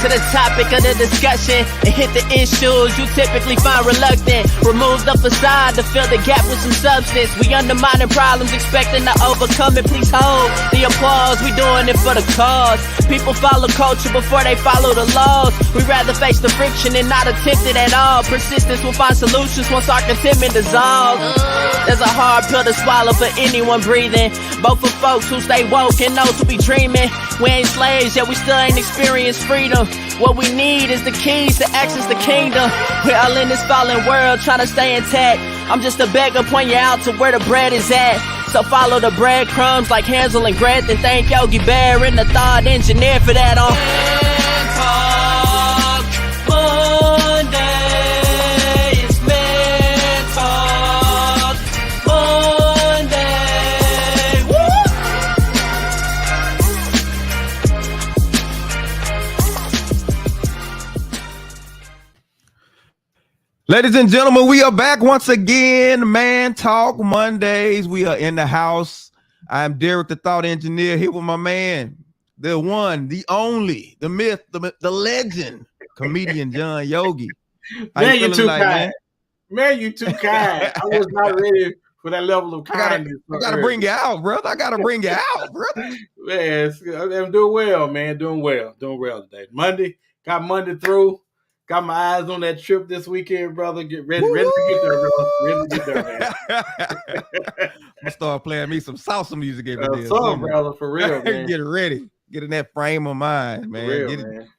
to the topic of the discussion and hit the issues you typically find reluctant. Remove the facade to fill the gap with some substance. We undermining problems, expecting to overcome it. Please hold the applause. We doing it for the cause. People follow culture before they follow the laws. We rather face the friction and not attempt it at all. Persistence will find solutions once our contentment dissolves. There's a hard pill to swallow for anyone breathing, both for folks who stay woke and those who be dreaming. We ain't slaves, yet we still ain't experienced freedom. What we need is the keys to access the kingdom. We're all in this fallen world trying to stay intact. I'm just a beggar pointing you out to where the bread is at. So follow the breadcrumbs like Hansel and Gretel. Thank Yogi Bear and the thought engineer for that on Ladies and gentlemen, we are back once again. Man Talk Mondays. We are in the house. I'm Derek, the thought engineer, here with my man, the one, the only, the myth, the legend, comedian John Yogi. Man, you too kind. Man, you too kind. I was not ready for that level of kindness. I gotta bring you out, brother. I gotta bring you out, brother. Man, I'm doing well, man. Doing well today. Got Monday through. Got my eyes on that trip this weekend, brother. Get ready to get there, bro. Ready to get there, man. I'm gonna start playing me some salsa music every day. Brother, for real, man. Get ready. Get in that frame of mind, man. For real, get it, man.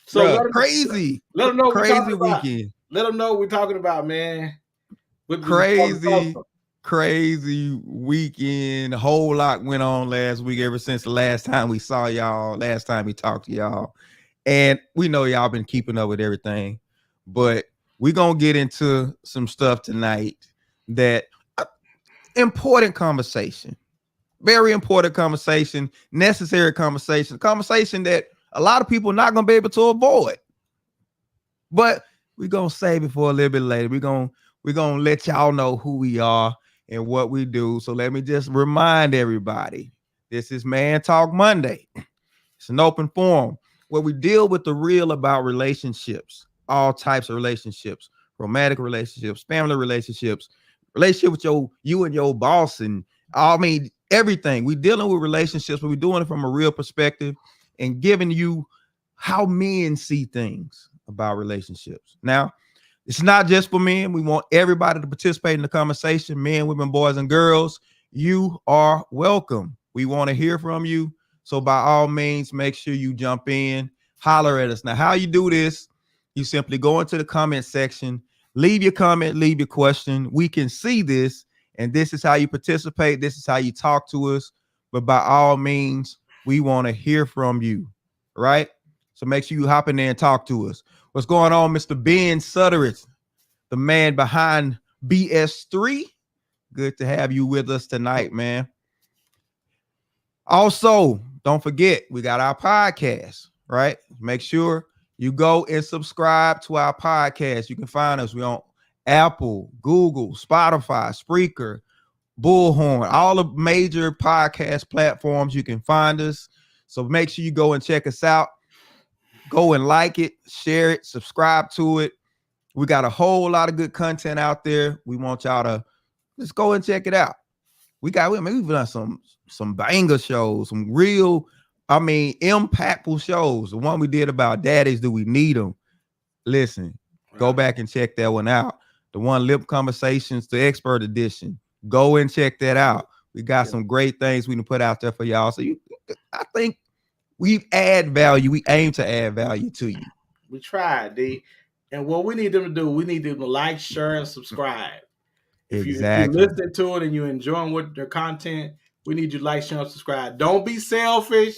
So crazy. Let them know crazy weekend. Let them know what we're talking about, man. Crazy weekend. A whole lot went on last week ever since the last time we saw y'all, last time we talked to y'all. And we know y'all been keeping up with everything, but we're going to get into some stuff tonight that important conversation, very important conversation, necessary conversation that a lot of people are not going to be able to avoid. But we're going to save it for a little bit later. We're going to let y'all know who we are and what we do. So let me just remind everybody, this is Man Talk Monday. It's an open forum where we deal with the real about relationships, all types of relationships, romantic relationships, family relationships, relationship with you and your boss, and everything. We're dealing with relationships, but we're doing it from a real perspective and giving you how men see things about relationships. Now, it's not just for men. We want everybody to participate in the conversation. Men, women, boys, and girls, you are welcome. We want to hear from you. So by all means, make sure you jump in, holler at us. Now, how you do this, you simply go into the comment section, leave your comment, leave your question. We can see this, and this is how you participate. This is how you talk to us. But by all means, we want to hear from you, right? So make sure you hop in there and talk to us. What's going on, Mr. Ben Suttereth, the man behind BS3? Good to have you with us tonight, man. Also, don't forget, we got our podcast, right? Make sure you go and subscribe to our podcast. You can find us. We're on Apple, Google, Spotify, Spreaker, Bullhorn, all the major podcast platforms. You can find us. So make sure you go and check us out. Go and like it, share it, subscribe to it. We got a whole lot of good content out there. We want y'all to just go and check it out. We've done some banger shows, some real, impactful shows. The one we did about daddies, do we need them? Listen, go back and check that one out. The one Lip Conversations, the expert edition. Go and check that out. We got some great things we can put out there for y'all. So I think we add value. We aim to add value to you. We tried, D. And what we need them to do, we need them to like, share, and subscribe. If you're listening to it and you're enjoying their content, we need you to like, share, and subscribe. Don't be selfish.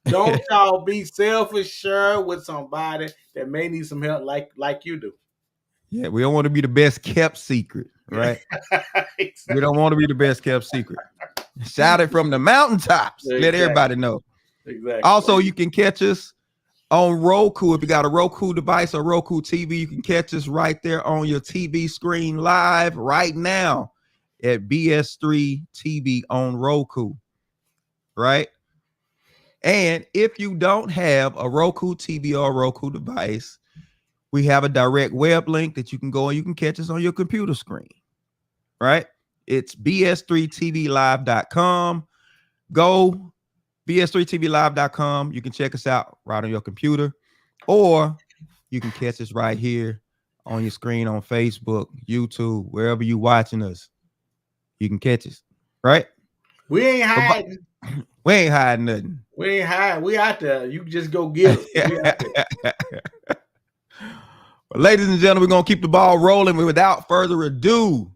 Don't y'all be selfish. Share with somebody that may need some help like you do. Yeah, we don't want to be the best kept secret, right? Exactly. We don't want to be the best kept secret. Shout it from the mountaintops. Exactly. Let everybody know. Exactly. Also, you can catch us on Roku. If you got a Roku device or Roku TV, you can catch us right there on your TV screen live right now at BS3 TV on Roku, right? And if you don't have a Roku TV or Roku device, we have a direct web link that you can go and you can catch us on your computer screen, right? It's bs3tvlive.com. Go bs3tvlive.com. You can check us out right on your computer, or you can catch us right here on your screen on Facebook, YouTube, wherever you watching us. You can catch us, right? We ain't hiding. We ain't hiding nothing. We ain't hiding. We out there. You can just go get it. Well, ladies and gentlemen, we're going to keep the ball rolling. Without further ado,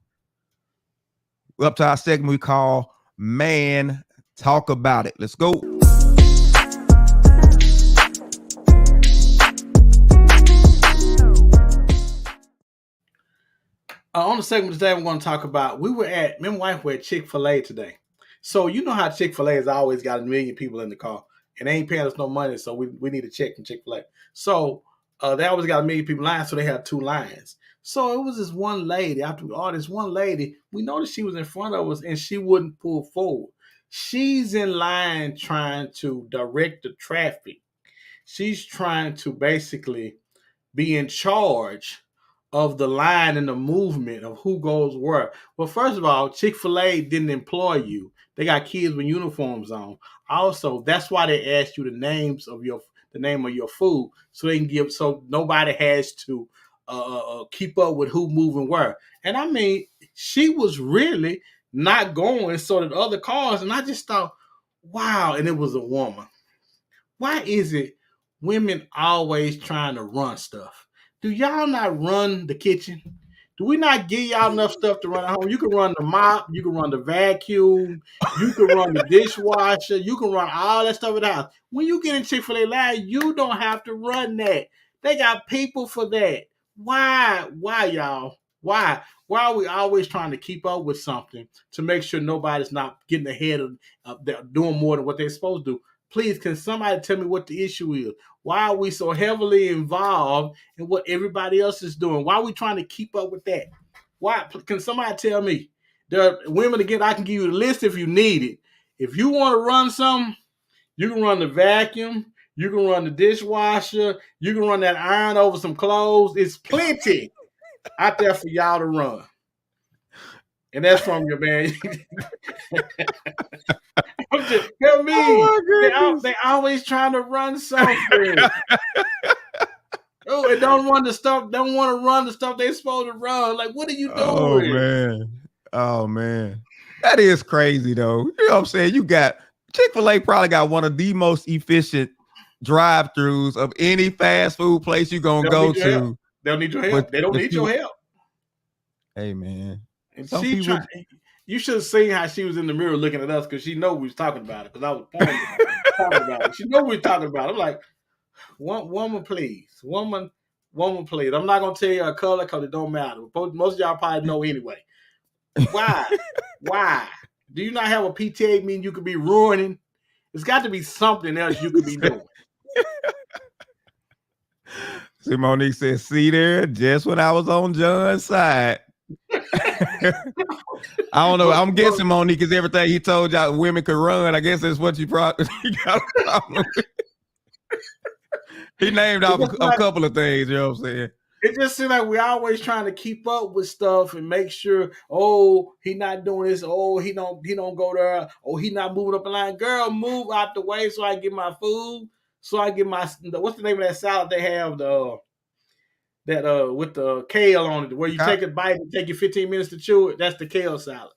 we're up to our segment we call Man Talk About It. Let's go. On the segment today, we're going to talk about, me and wife were at Chick-fil-A today. So you know how Chick-fil-A has always got 1 million people in the car, and they ain't paying us no money, so we need a check from Chick-fil-A. So they always got 1 million people in line, so they had 2 lines. So it was this one lady, after all this one lady, we noticed she was in front of us and she wouldn't pull forward. She's in line trying to direct the traffic. She's trying to basically be in charge of the line and the movement of who goes where. Well, first of all, Chick-fil-A didn't employ you. They got kids with uniforms on. Also, that's why they asked you the name of your food, so they can so nobody has to keep up with who moving where. And I mean, she was really not going so that other cars, and I just thought, wow, and it was a woman. Why is it women always trying to run stuff? Do y'all not run the kitchen? Do we not give y'all enough stuff to run at home? You can run the mop, you can run the vacuum, you can run the dishwasher, you can run all that stuff at the house. When you get in Chick-fil-A line, you don't have to run that. They got people for that. Why y'all? Why are we always trying to keep up with something to make sure nobody's not getting ahead of doing more than what they're supposed to do? Please, can somebody tell me what the issue is? Why are we so heavily involved in what everybody else is doing? Why are we trying to keep up with that? Why? Can somebody tell me? There are women, again, I can give you the list if you need it. If you want to run something, you can run the vacuum, you can run the dishwasher, you can run that iron over some clothes. It's plenty out there for y'all to run. And that's from your man. Help me. Oh, they always trying to run something. Oh, and don't want to run the stuff they're supposed to run. Like, what are you doing? Oh man. That is crazy though. You know what I'm saying? You got Chick-fil-A probably got one of the most efficient drive-throughs of any fast food place you're gonna go to. They don't need your help. They don't need your help. Hey man. And you should have seen how she was in the mirror looking at us because she know we was talking about it. Because I was talking about it. She know we were talking about it. I'm like, woman, please. Woman, please. I'm not going to tell you her color because it don't matter. Most of y'all probably know anyway. Why? Why? Do you not have a PTA meeting you could be ruining? It's got to be something else you could be doing. See, Monique says, see there, just when I was on John's side. I don't know. I'm guessing Monique is everything he told y'all women could run. I guess that's what you probably got a problem with. He named off a couple of things, you know what I'm saying? It just seems like we're always trying to keep up with stuff and make sure, oh, he not doing this, oh, he don't go there, oh, he not moving up the line. Girl, move out the way so I get my food, so I get my, what's the name of that salad they have, with the kale on it, where you take a bite and take you 15 minutes to chew it. That's the kale salad.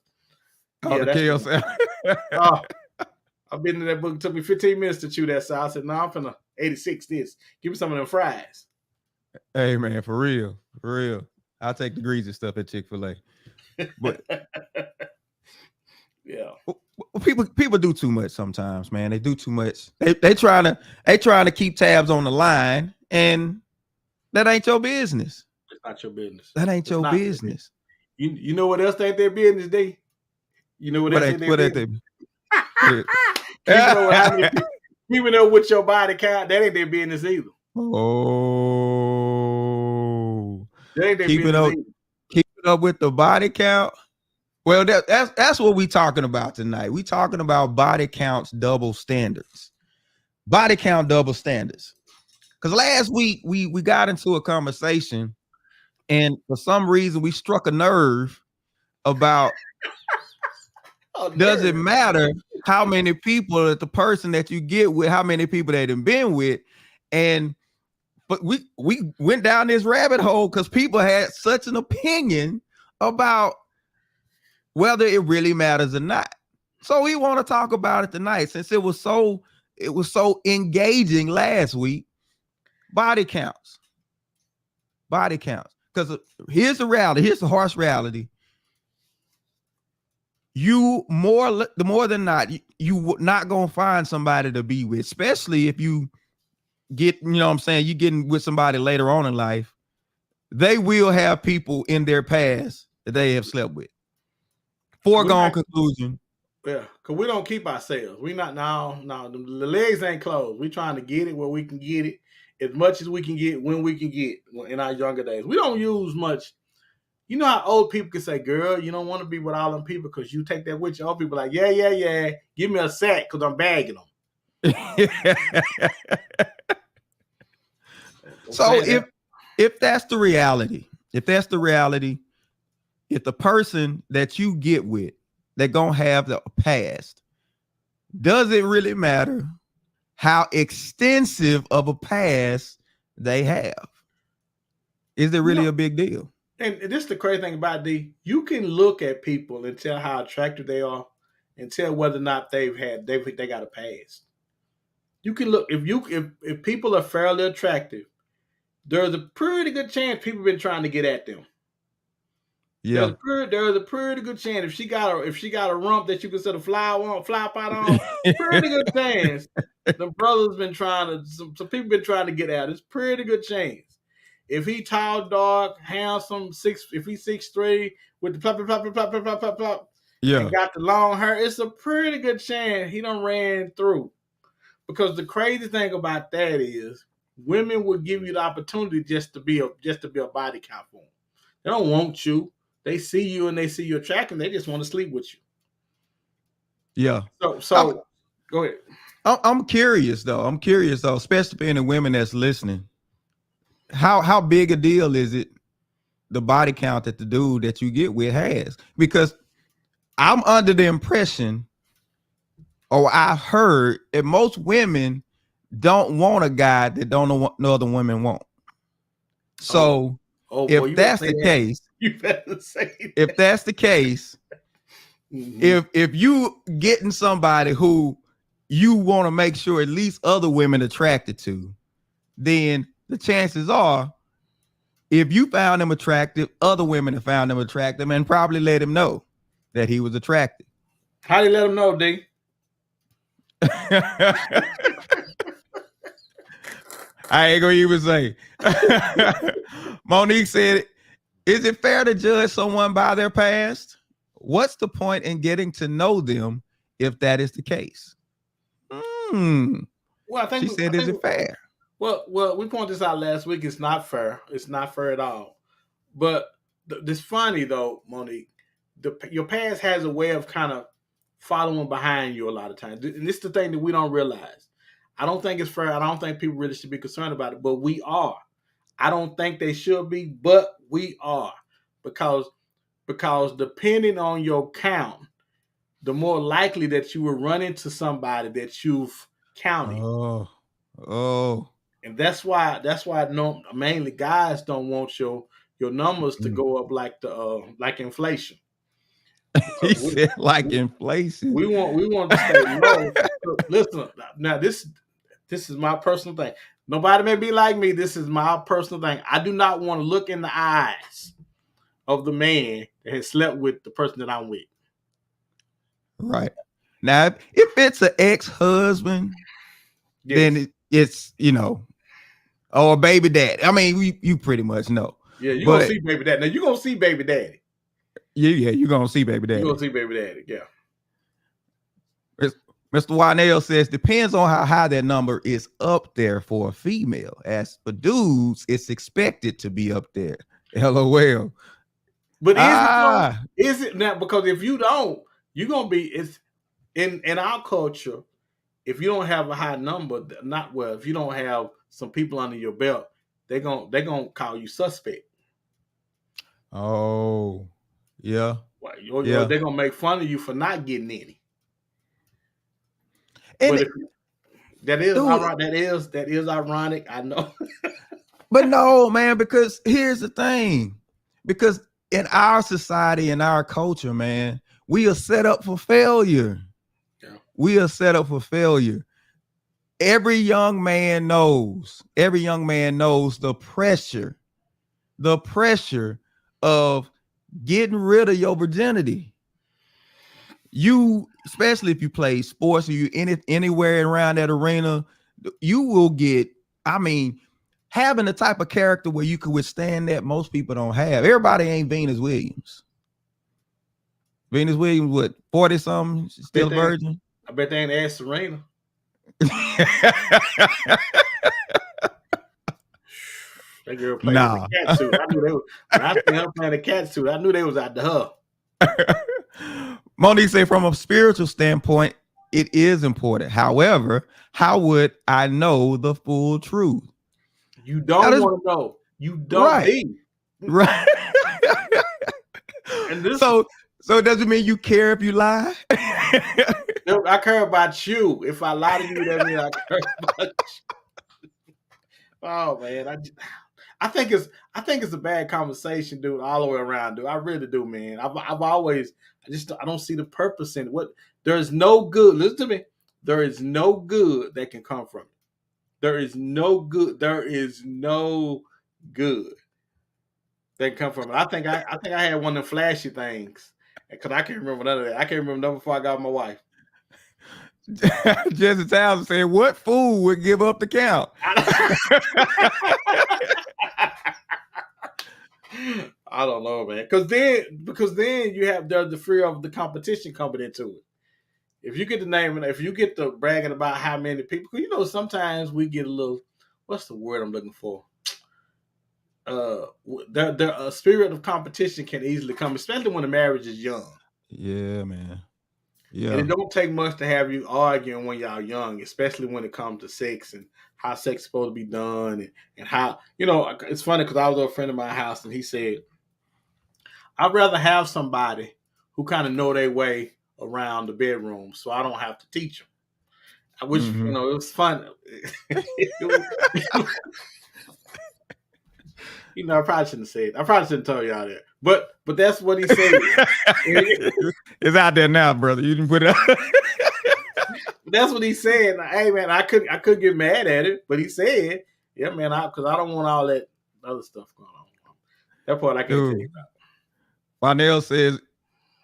Oh, yeah, the kale salad. I've been in that book. It took me 15 minutes to chew that salad. I said, no, I'm finna 86 this. Give me some of them fries. Hey, man, for real. I'll take the greasy stuff at Chick-fil-A. But yeah. People do too much sometimes, man. They do too much. They trying to keep tabs on the line, and that ain't your business. It's not your business. That ain't your business. You know what else ain't their business, D? You know what else ain't their business? Even though with your body count, that ain't their business either. Oh, that ain't their business either. Keeping up with the body count. Well, that's what we talking about tonight. We talking about body counts, double standards. body count double standards. Because last week we got into a conversation, and for some reason we struck a nerve about does it matter how many people that the person that you get with, how many people they done been with, but we went down this rabbit hole because people had such an opinion about whether it really matters or not. So we want to talk about it tonight since it was so engaging last week. Body counts. Because here's the reality. Here's the harsh reality. The more than not, you not gonna find somebody to be with, especially if you get, you know what I'm saying, you getting with somebody later on in life. They will have people in their past that they have slept with. Foregone conclusion. Yeah, because we don't keep ourselves. We not now. The legs ain't closed. We trying to get it where we can get it as much as we can get when we can get in our younger days. We don't use much. You know how old people can say, girl, you don't want to be with all them people because you take that with you. Old people like, yeah. Give me a sack because I'm bagging them. So if that's the reality, if the person that you get with, they're going to have the past, does it really matter how extensive of a past they have? Is it really a big deal? And this is the crazy thing about D. You can look at people and tell how attractive they are, and tell whether or not they got a past. You can look if people are fairly attractive, there's a pretty good chance people have been trying to get at them. Yeah, there's a pretty good chance if she got a rump that you can set a fly pot on, pretty good chance the brother's been trying to. Some people been trying to get at. It's pretty good chance. If he tall, dark, handsome, if he's 6'3", with the plop, yeah, and got the long hair, it's a pretty good chance he done ran through. Because the crazy thing about that is, women will give you the opportunity just to be a body count for them. They don't want you. They see you and they see you attractive. They just want to sleep with you. Yeah. So go ahead. I'm curious though, especially for any women that's listening. How big a deal is it, the body count that the dude that you get with has? Because I'm under the impression, or I've heard, that most women don't want a guy that don't know what no other women want. So if that's the case, you better say that. If that's the case, if you getting somebody who you want to make sure at least other women attracted to, then the chances are, if you found him attractive, other women have found him attractive and probably let him know that he was attractive. How do you let him know, D? I ain't gonna even say. Monique said, is it fair to judge someone by their past? What's the point in getting to know them if that is the case? Well, I think she said, is it fair? Well, we pointed this out last week. It's not fair. It's not fair at all. But it's funny though, Monique. Your past has a way of kind of following behind you a lot of times, and this is the thing that we don't realize. I don't think it's fair. I don't think people really should be concerned about it, but we are. I don't think they should be, but we are, because depending on your count, the more likely that you will run into somebody that you've counted. Oh. And that's why mainly guys don't want your numbers to go up like inflation. He said like inflation. We want to stay low. So listen, now this is my personal thing. Nobody may be like me. This is my personal thing. I do not want to look in the eyes of the man that has slept with the person that I'm with. Right. Now, if it's an ex-husband, then it's, or a baby daddy. I mean, you pretty much know. Yeah, you're going to see baby daddy. Now, you're going to see baby daddy. Yeah, you're going to see baby daddy. You're going to see baby daddy, yeah. Mr. Wynell says, depends on how high that number is up there for a female. As for dudes, it's expected to be up there. LOL. But is it now? Because if you don't, you're going to be, it's in our culture, if you don't have a high number, if you don't have some people under your belt, they're gonna call you suspect. Oh, yeah. Yeah. They're gonna make fun of you for not getting any. And but that is ironic. I know. But no, man, because here's the thing. Because in our society, in our culture, man, we are set up for failure. Yeah. We are set up for failure. Every young man knows the pressure of getting rid of your virginity. You, especially if you play sports or you anywhere around that arena, you will get, having the type of character where you could withstand that, most people don't have. Everybody ain't Venus Williams. Venus Williams, what, 40 something, still a virgin? I bet they ain't asked Serena. That girl played the cat suit. I knew they was. When I seen her playing the cat suit, I knew they was out to her. Monique said, from a spiritual standpoint, it is important. However, how would I know the full truth? You don't want to know. You don't. Right. And this, so it doesn't mean you care if you lie. I care about you. If I lie to you, that means I care about you. Oh man, I think it's a bad conversation, dude, all the way around, dude. I really do, man. I've always, I don't see the purpose in it. There's no good. Listen to me. There is no good that can come from it. There is no good that can come from it. I think I had one of the flashy things, because I can't remember none of that. I can't remember none before I got my wife. Jesse Townsend said, "What fool would give up the count?" I don't know, man. Because then you have the fear of the competition coming into it. If you get the name, if you get the bragging about how many people, sometimes we get a little, what's the word I'm looking for? A spirit of competition can easily come, especially when the marriage is young. Yeah, man. Yeah. And it don't take much to have you arguing when y'all young, especially when it comes to sex and how sex is supposed to be done and how, it's funny because I was with a friend of my house and he said, I'd rather have somebody who kind of know their way around the bedroom so I don't have to teach them. I wish, it was fun. I probably shouldn't have said it. I probably shouldn't tell y'all that. But that's what he said. It's out there now, brother. You didn't put it out. That's what he said. Hey, man, I couldn't get mad at it, but he said, yeah, man, because I don't want all that other stuff going on. That part I can't tell you about. Farnell says,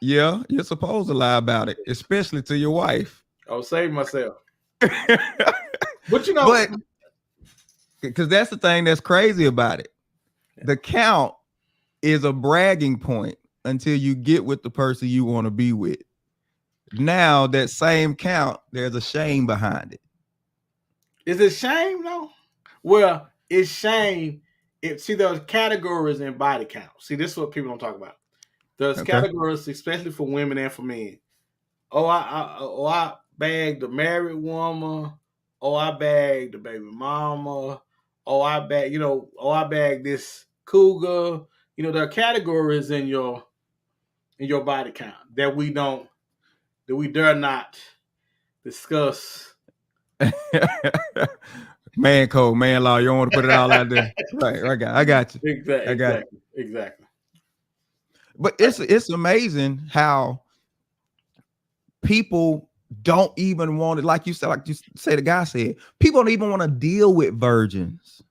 yeah, you're supposed to lie about it, especially to your wife. I'll save myself. But because that's the thing that's crazy about it. Yeah. The count is a bragging point until you get with the person you want to be with. Now that same count, there's a shame behind it. Is it shame though? Well, it's shame. See, there's categories in body count. See, this is what people don't talk about. There's categories, especially for women and for men. I bagged the married woman. I bagged the baby mama. I bagged this cougar. There are categories in your body count that we dare not discuss. Man code, man law. You don't want to put it all out there. Right, I got you. Exactly. But it's amazing how people don't even want it. Like you said, the guy said, people don't even want to deal with virgins.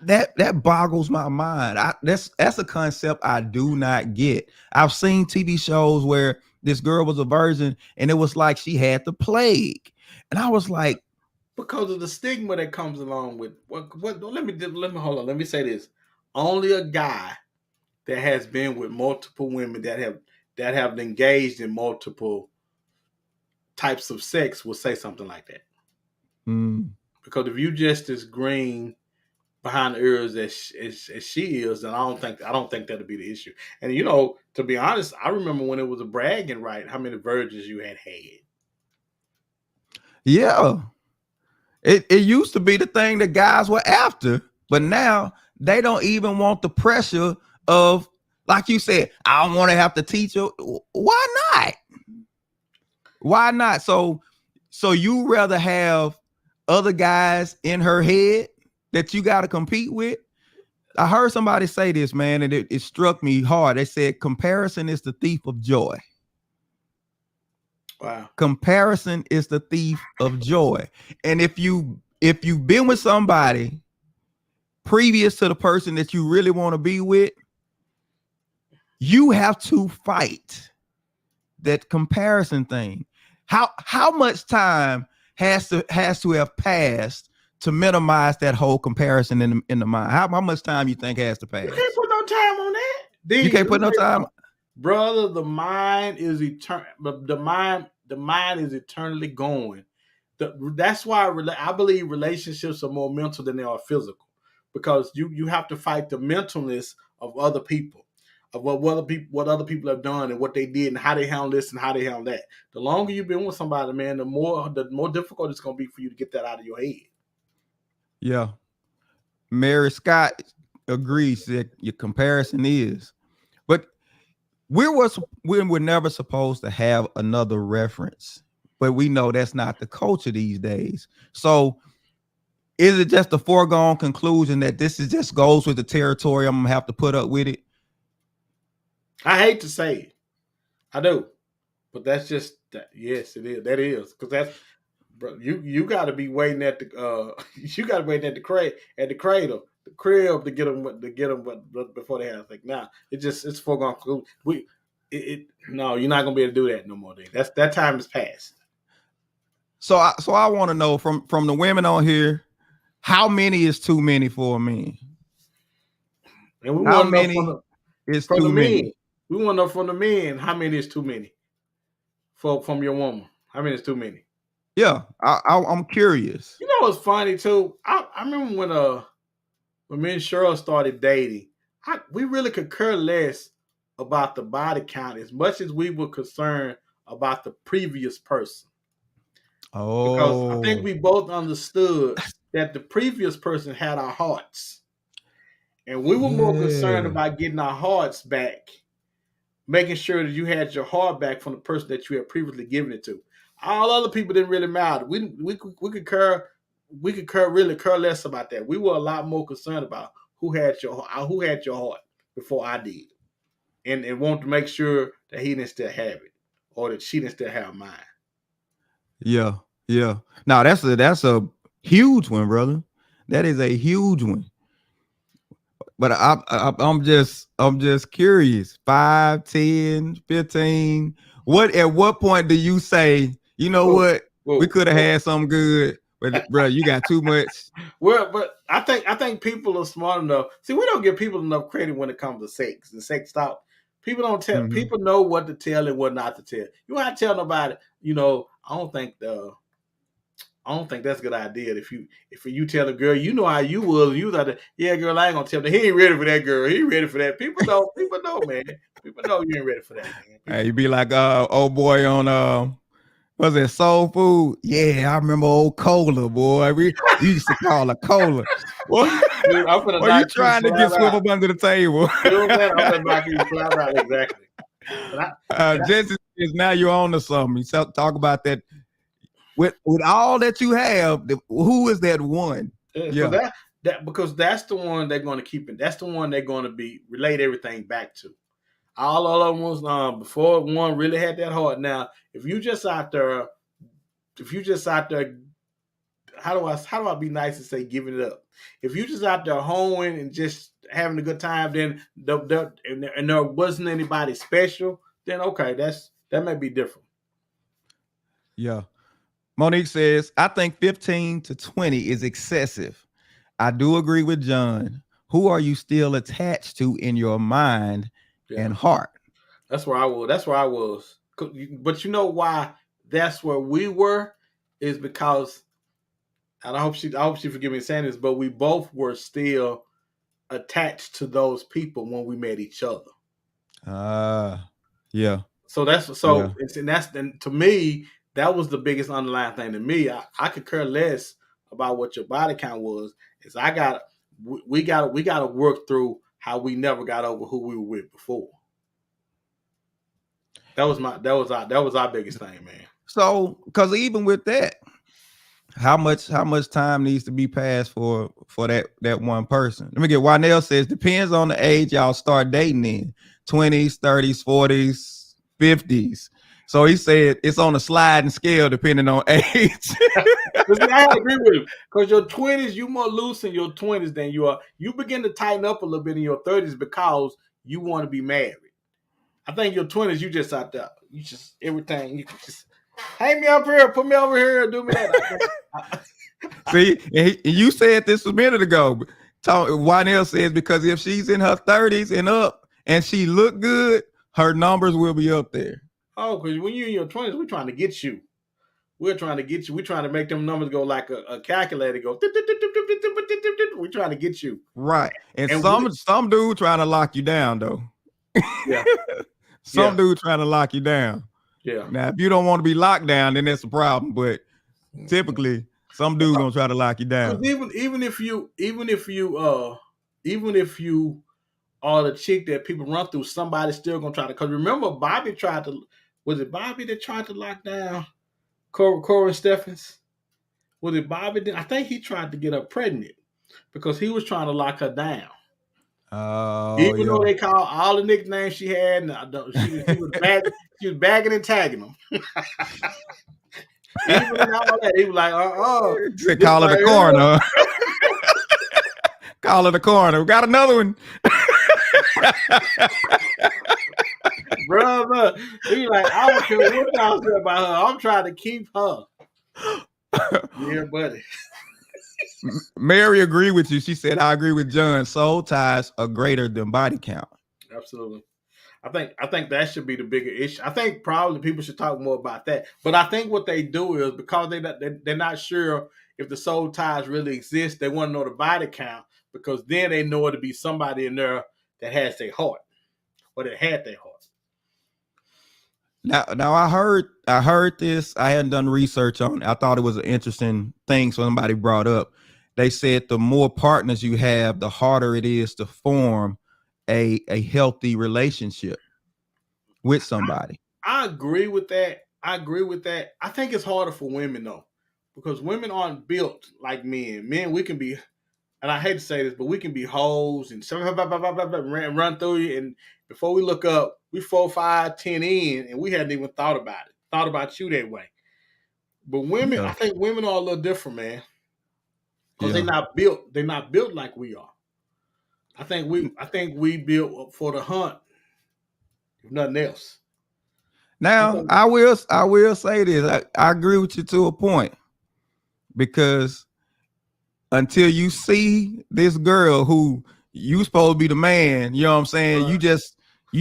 That boggles my mind. That's a concept I do not get. I've seen TV shows where this girl was a virgin and it was like she had the plague, and I was like, because of the stigma that comes along with what? Let me hold on. Let me say this: only a guy that has been with multiple women that have engaged in multiple types of sex will say something like that. Because if you just as green behind the ears as she is, then I don't think that'll be the issue. And to be honest, I remember when it was a bragging right how many virgins you had. Yeah. It used to be the thing that guys were after, but now they don't even want the pressure of, like you said, I don't want to have to teach you. Why not? Why not? So you rather have other guys in her head that you got to compete with? I heard somebody say this, man, and it struck me hard. They said comparison is the thief of joy. Wow. Comparison is the thief of joy. And if you've been with somebody previous to the person that you really want to be with, you have to fight that comparison thing. How much time has to have passed to minimize that whole comparison in the mind? How much time you think has to pass? You can't put no time on that. You can't put no time, brother. The mind is eternal. The mind is eternally going. That's why I believe relationships are more mental than they are physical, because you have to fight the mentalness of other people, of what other people have done and what they did and how they handle this and how they handle that. The longer you've been with somebody, man, the more difficult it's going to be for you to get that out of your head. Yeah. Mary Scott agrees that your comparison is, but we're never supposed to have another reference, but we know that's not the culture these days. So is it just a foregone conclusion that this is just goes with the territory? I'm gonna have to put up with it. I hate to say it, I do, but that's just that. Yes, it is. That is, because that's, bro. You got to be waiting at the you got to wait at the crib to get them before they have like now. It's foregone conclusion. No, you're not gonna be able to do that no more. That time has passed. So I want to know from the women on here, how many is too many for a man? And we how many is too many? We want to know from the men how many is too many from your woman. How many is too many? Yeah, I'm curious. You know what's funny too? I remember when me and Cheryl started dating, we really could care less about the body count as much as we were concerned about the previous person. Oh, because I think we both understood that the previous person had our hearts, and we were more concerned about getting our hearts back, making sure that you had your heart back from the person that you had previously given it to. All other people didn't really matter. We could care really care less about that. We were a lot more concerned about who had your heart before I did, and wanted to make sure that he didn't still have it or that she didn't still have mine. Yeah. Now that's a huge one, brother. That is a huge one. But I'm just curious. 5, 10, 15. At what point do you say, you know what? We could have had something good, but bro, you got too much. Well, but I think people are smart enough. See, we don't give people enough credit when it comes to sex and sex talk. People don't tell. Mm-hmm. People know what to tell and what not to tell. You don't have to tell nobody. You know, I don't think that's a good idea. If you tell a girl, you know how you will, you thought, yeah, girl, I ain't gonna tell them. He ain't ready for that, girl. He ain't ready for that. People know, man. People know you ain't ready for that, man. Hey, you be like, old boy on was it Soul Food? Yeah, I remember old Cola, boy. We used to call her Cola. Dude, are you trying to get swept up under the table? You know what I'm saying? I'm knock you flat out, exactly. Jesse is now you're on to something. You talk about that. With all that you have, who is that one? Yeah, that because that's the one they're going to keep it. That's the one they're going to relate everything back to. All other ones before one really had that heart. Now, if you just out there, how do I be nice and say giving it up? If you just out there hoeing and just having a good time, then and there wasn't anybody special, then okay, that may be different. Yeah. Monique says, I think 15 to 20 is excessive. I do agree with John. Who are you still attached to in your mind and heart? That's where I was. But you know why that's where we were is because, and I hope she forgive me saying this, but we both were still attached to those people when we met each other. Yeah. So to me, that was the biggest underlying thing to me. I could care less about what your body count was. Is we got to work through how we never got over who we were with before. That was our biggest thing, man. So, because even with that, how much time needs to be passed for that one person? Let me get. Wynell says depends on the age y'all start dating in, 20s, 30s, 40s, 50s. So he said it's on a sliding scale depending on age. I agree with him, because your 20s, you more loose in your 20s than you are. You begin to tighten up a little bit in your 30s because you want to be married. I think your 20s, you just out there. You just everything. You just hang me up here, put me over here, do me that. See, and you said this a minute ago. Wynell says because if she's in her 30s and up and she look good, her numbers will be up there. Oh, because when you're in your 20s, we're trying to get you. We're trying to get you. We're trying to make them numbers go like a calculator go. We're trying to get you. Right. And some dude trying to lock you down though. Yeah. Some dude trying to lock you down. Yeah. Now, if you don't want to be locked down, then that's a problem. But typically, some dude gonna try to lock you down. Even if you are the chick that people run through, somebody's still gonna try to. Because remember, Bobby tried to. Was it Bobby that tried to lock down Corey Steffens? Was it Bobby? I think he tried to get her pregnant because he was trying to lock her down. Even though they called all the nicknames she had, she was bagging and tagging them. Even all that, he was like, call it a corner. Call it a corner. We got another one. Brother, he was like, I don't care what y'all say about her. I'm trying to keep her. Yeah, buddy. Mary agreed with you. She said, I agree with John. Soul ties are greater than body count. Absolutely. I think that should be the bigger issue. I think probably people should talk more about that. But I think what they do is because they're not sure if the soul ties really exist, they want to know the body count, because then they know it to be somebody in there that has their heart, or that had their heart. Now I heard this. I hadn't done research on it. I thought it was an interesting thing somebody brought up. They said the more partners you have, the harder it is to form a healthy relationship with somebody. I agree with that. I think it's harder for women though, because women aren't built like men. Men, we can be, and I hate to say this, but we can be hoes and run through you, and before we look up, we 4, 5, 10 in, and we hadn't even thought about you that way. But women, I think women are a little different, man, because they're not built like we are. I think we built for the hunt, if nothing else. Now, I will say this. I agree with you to a point, because until you see this girl who you supposed to be the man, you know what I'm saying? Right. You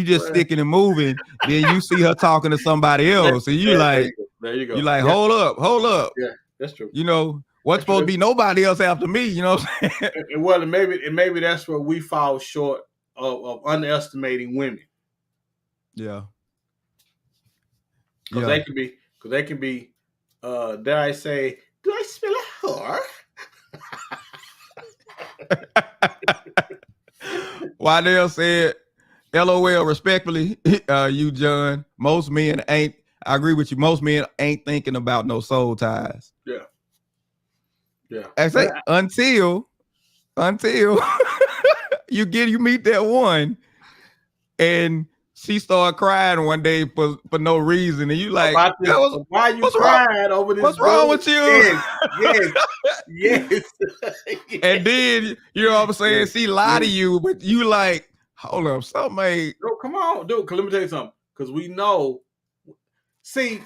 just sticking and moving. Then you see her talking to somebody else, and you like, there you go. You like, hold up. Yeah, that's true. You know, what's supposed to be nobody else after me? You know what I'm saying? Well, maybe that's where we fall short of underestimating women. Yeah. Because they can be, dare I say, do I smell a whore? Wynell said, LOL, respectfully, you, John. Most men ain't, I agree with you, most men ain't thinking about no soul ties. Yeah. Yeah. I say, until you meet that one and she started crying one day for no reason, and you like, why you crying over this? What's wrong with you? Yes. And then you know what I'm saying? She lied to you, but you like, hold up, something ain't. No, come on, dude. Cause let me tell you something. Because we know. See,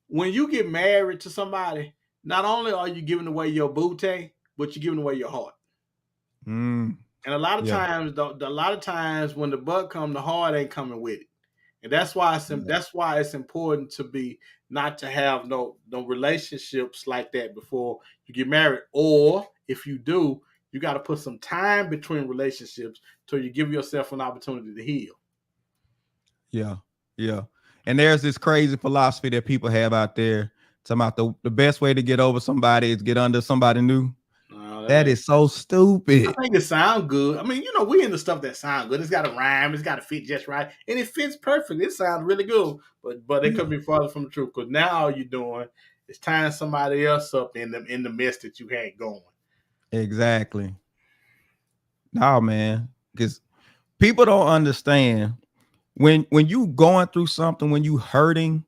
when you get married to somebody, not only are you giving away your booty, but you're giving away your heart. And a lot of times, when the butt comes, the heart ain't coming with it, and that's why it's important to not to have no relationships like that before you get married. Or if you do, you got to put some time between relationships till you give yourself an opportunity to heal. Yeah. And there's this crazy philosophy that people have out there talking about the best way to get over somebody is get under somebody new. That is so stupid. I think it sounds good. I mean, we into stuff that sounds good. It's got to rhyme. It's got to fit just right, and it fits perfect. It sounds really good, but it could be farther from the truth because now all you're doing is tying somebody else up in the mess that you had going. Exactly. No, man, because people don't understand when you going through something, when you hurting,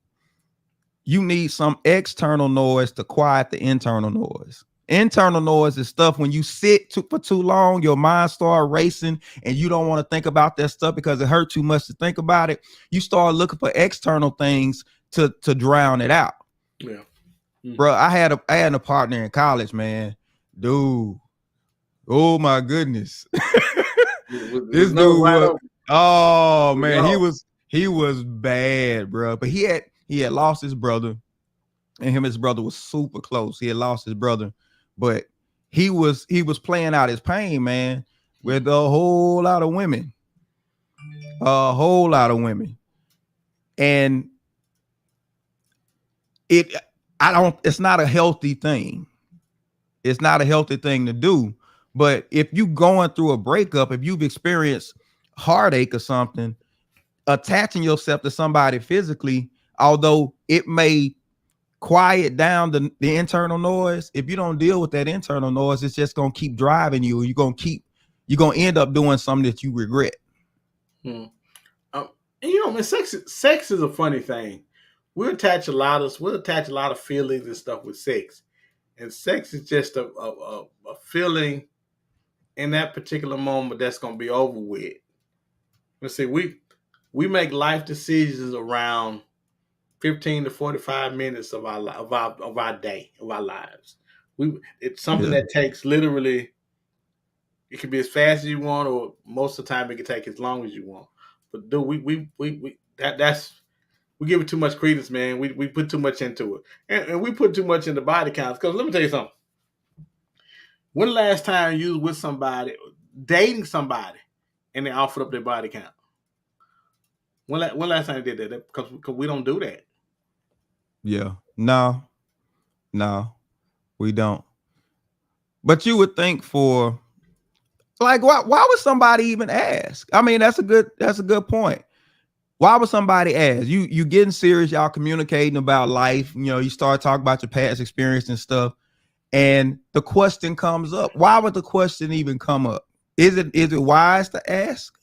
you need some external noise to quiet the internal noise. Internal noise is stuff when you sit for too long, your mind start racing and you don't want to think about that stuff because it hurt too much to think about it. You start looking for external things to drown it out. Yeah. Mm-hmm. Bro, I had a partner in college, man. Dude. Oh my goodness. This dude was, oh man, he was bad, bro. But he had lost his brother, and him and his brother was super close. He had lost his brother, but he was playing out his pain, man, with a whole lot of women. And it's not a healthy thing. It's not a healthy thing to do. But if you going through a breakup, if you've experienced heartache or something, attaching yourself to somebody physically, although it may quiet down the internal noise, if you don't deal with that internal noise, it's just gonna keep driving you. You're gonna end up doing something that you regret. And man, sex is a funny thing. We'll attach a lot of feelings and stuff with sex, and sex is just a feeling in that particular moment that's gonna be over with. Let's see, we make life decisions around 15 to 45 minutes of our day, of our lives. It's something that takes literally. It can be as fast as you want, or most of the time it can take as long as you want. But dude, we give it too much credence, man. We put too much into it, and we put too much into body counts. Because let me tell you something. When the last time you was with somebody, dating somebody, and they offered up their body count? When last time they did that? Because we don't do that. Yeah. No, we don't. But you would think for like, why would somebody even ask? I mean, that's a good point. Why would somebody ask? You getting serious, y'all communicating about life, you start talking about your past experience and stuff, and the question comes up. Why would the question even come up? Is it wise to ask?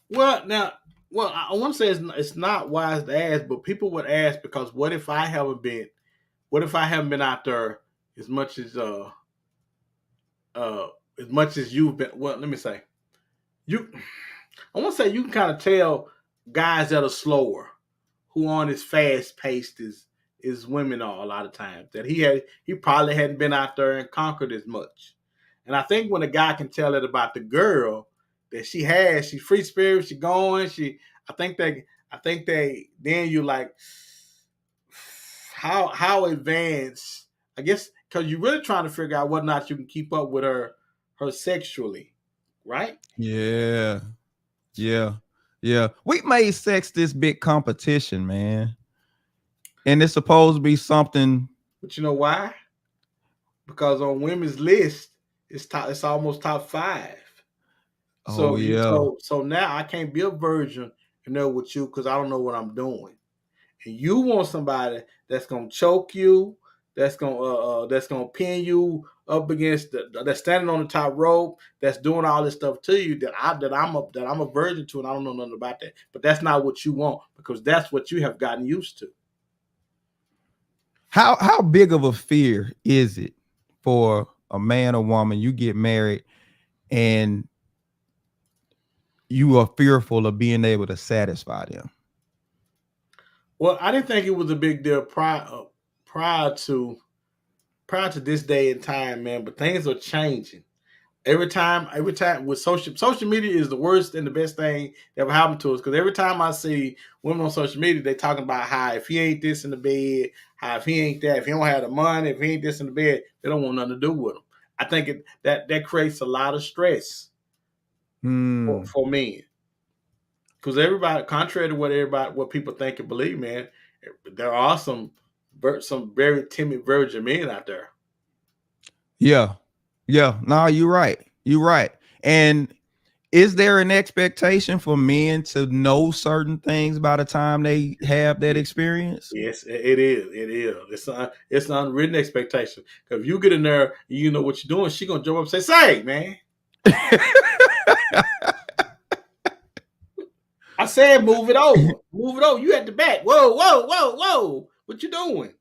Well, I want to say it's not wise to ask, but people would ask because what if I haven't been out there as much as you've been? Well, let me say, I want to say you can kind of tell guys that are slower, who aren't as fast paced as women are a lot of times. That he probably hadn't been out there and conquered as much. And I think when a guy can tell it about the girl that she's free spirit, she's going, I think then you like how advanced, I guess, because you're really trying to figure out whether or not you can keep up with her sexually, right? Yeah. We made sex this big competition, man. And it's supposed to be something. But you know why? Because on women's list, it's almost top 5. So so now I can't be a virgin with you because I don't know what I'm doing. And you want somebody that's gonna choke you, that's gonna pin you up against that's standing on the top rope, that's doing all this stuff to you that I'm a virgin to, and I don't know nothing about that. But that's not what you want because that's what you have gotten used to. How big of a fear is it for a man or woman? You get married and you are fearful of being able to satisfy them. Well, I didn't think it was a big deal prior to this day and time, man. But things are changing every time. With social media is the worst and the best thing that ever happened to us. Because every time I see women on social media, they talking about how if he ain't this in the bed, how if he ain't that, if he don't have the money, if he ain't this in the bed, they don't want nothing to do with him. I think that creates a lot of stress for men. Because everybody, contrary to what people think and believe, man, there are some very timid virgin men out there. Yeah. No, you're right. You're right. And is there an expectation for men to know certain things by the time they have that experience? Yes, it is. It is. It's an unwritten expectation. Because if you get in there, and you know what you're doing, she gonna jump up and say, man. I said, move it over. Move it over. You at the back. Whoa. What you doing?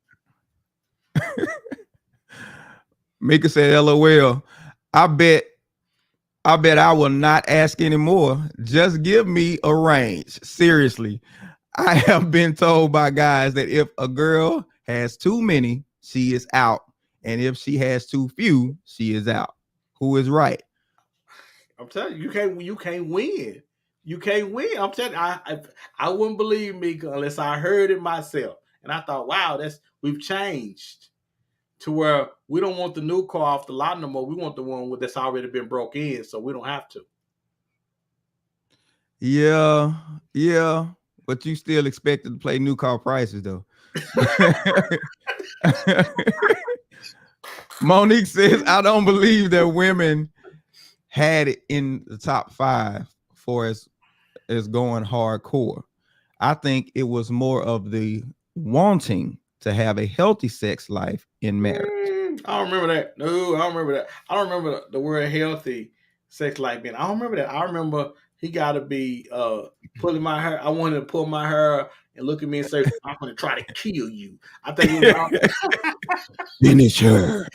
Mika said, LOL. I bet I will not ask anymore. Just give me a range. Seriously. I have been told by guys that if a girl has too many, she is out. And if she has too few, she is out. Who is right? I'm telling you, you can't win. You can't win. I'm telling you, I wouldn't believe me unless I heard it myself. And I thought, wow, we've changed to where we don't want the new car off the lot no more. We want the one that's already been broke in, so we don't have to. Yeah. But you still expected to play new car prices, though. Monique says, I don't believe that women had it in the top 5 for as going hardcore. I think it was more of the wanting to have a healthy sex life in marriage. I don't remember that. No, I don't remember that. I don't remember the word healthy sex life being. I don't remember that. I remember he got to be pulling my hair. I wanted to pull my hair and look at me and say, I'm going to try to kill you. I think it was finish her.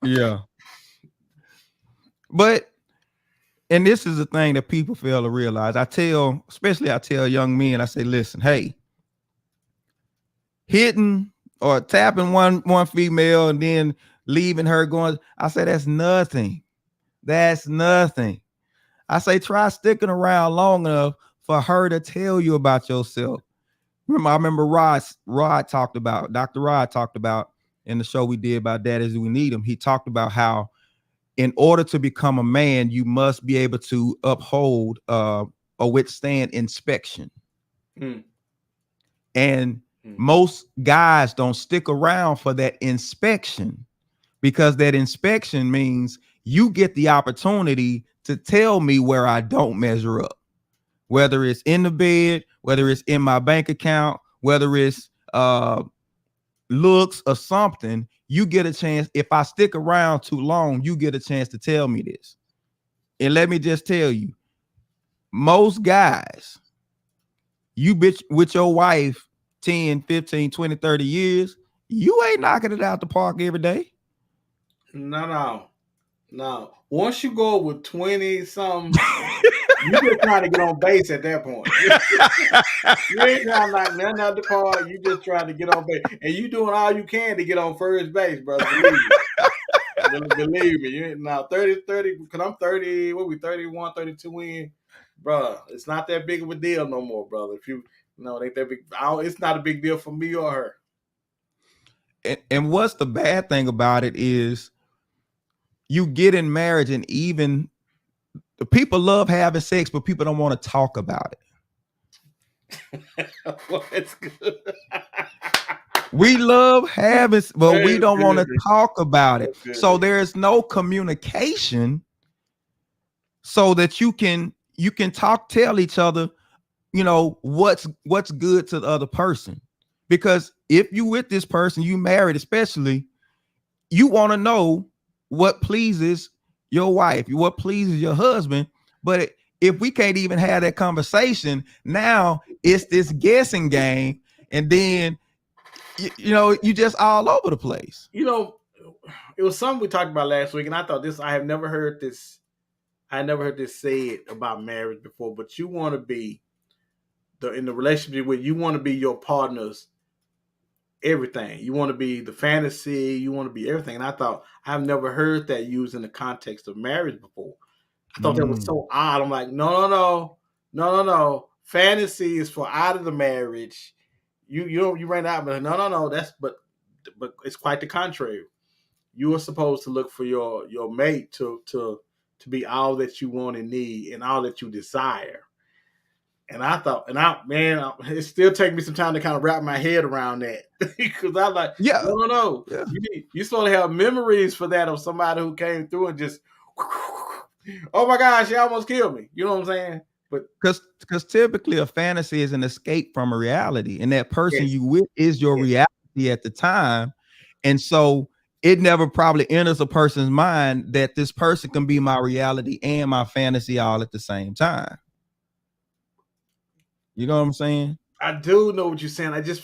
Yeah. But, and this is the thing that people fail to realize. I tell young men, I say, listen, hey, hitting or tapping one female and then leaving her going, I say, that's nothing. That's nothing. I say, try sticking around long enough for her to tell you about yourself. I remember Dr. Rod talked about in the show we did about That Is We Need Him. He talked about how in order to become a man, you must be able to uphold or withstand inspection. And most guys don't stick around for that inspection, because that inspection means you get the opportunity to tell me where I don't measure up, whether it's in the bed, whether it's in my bank account, whether it's looks or something. You get a chance. If I stick around too long, you get a chance to tell me this. And let me just tell you, most guys, you bitch with your wife 10, 15, 20, 30 years, you ain't knocking it out the park every day. No. Once you go with 20 something, you just trying to get on base at that point. You ain't trying to knock nothing out the park. You just trying to get on base. And you doing all you can to get on first base, brother. Believe me. You ain't now 30, because I'm 30, what we 31, 32 in, bro. It's not that big of a deal no more, brother. If you know, it ain't that big. It's not a big deal for me or her. And what's the bad thing about it is you get in marriage and even the people love having sex, but people don't want to talk about it. Well, it's good. We love having, but we don't want to talk about it. So there's no communication so that you can tell each other, you know, what's good to the other person. Because if you with this person, you married especially, you want to know what pleases your wife, what pleases your husband. But if we can't even have that conversation, now it's this guessing game. And then, you know, you just all over the place. You know, it was something we talked about last week, and I thought I have never heard this. I never heard this said about marriage before, but you want to be in the relationship with, you want to be your partner's everything. You want to be the fantasy, you want to be everything. And I thought, I've never heard that used in the context of marriage before. I thought that was so odd. I'm like, no. Fantasy is for out of the marriage. You ran out, but no. But it's quite the contrary. You are supposed to look for your mate to to be all that you want and need and all that you desire. And I thought, it still takes me some time to kind of wrap my head around that because I'm like, no. Yeah. You're supposed to have memories for that of somebody who came through and just, oh my gosh, she almost killed me. You know what I'm saying? But because typically a fantasy is an escape from a reality, and that person you with is your reality at the time, and so it never probably enters a person's mind that this person can be my reality and my fantasy all at the same time. You know what I'm saying? I do know what you're saying. I just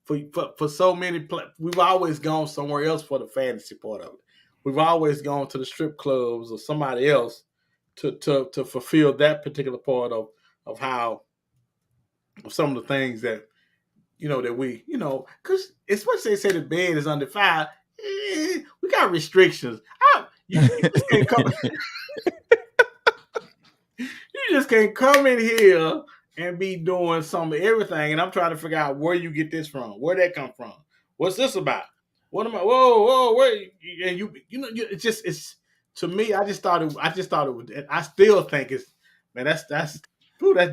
for so many, we've always gone somewhere else for the fantasy part of it. We've always gone to the strip clubs or somebody else to fulfill that particular part of some of the things that that we because as much as they say the bed is undefiled, we got restrictions. You just can't come. You just can't come in here and be doing some of everything. And I'm trying to figure out where you get this from, where that come from, what's this about? What am I? Whoa, where? And it's to me. I just thought it was. I still think it's that's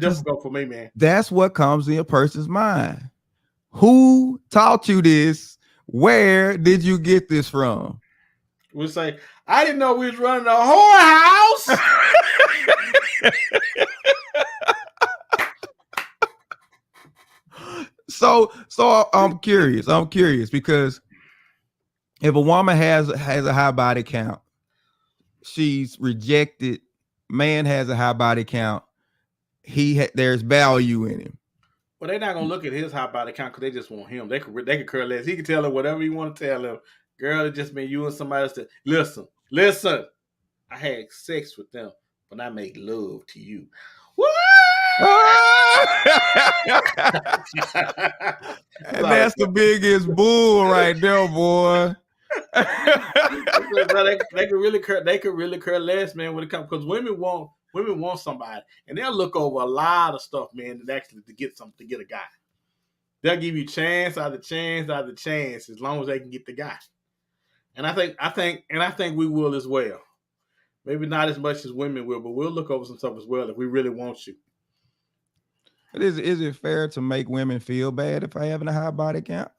difficult for me, man. That's what comes in a person's mind. Who taught you this? Where did you get this from? We'll say, I didn't know we was running a whorehouse. So I'm curious because if a woman has a high body count, she's rejected. Man has a high body count. There's value in him. Well, they're not gonna look at his high body count because they just want him. They could care less. He can tell her whatever you want to tell him. Girl, it just been you and somebody else. Listen. I had sex with them, but I make love to you. What? And that's the biggest bull right there, boy. They could really care less, man, when it comes because women want somebody, and they'll look over a lot of stuff, man, to get a guy. They'll give you chance after chance after chance as long as they can get the guy. And I think we will as well. Maybe not as much as women will, but we'll look over some stuff as well if we really want you. But is it fair to make women feel bad if I having a high body count?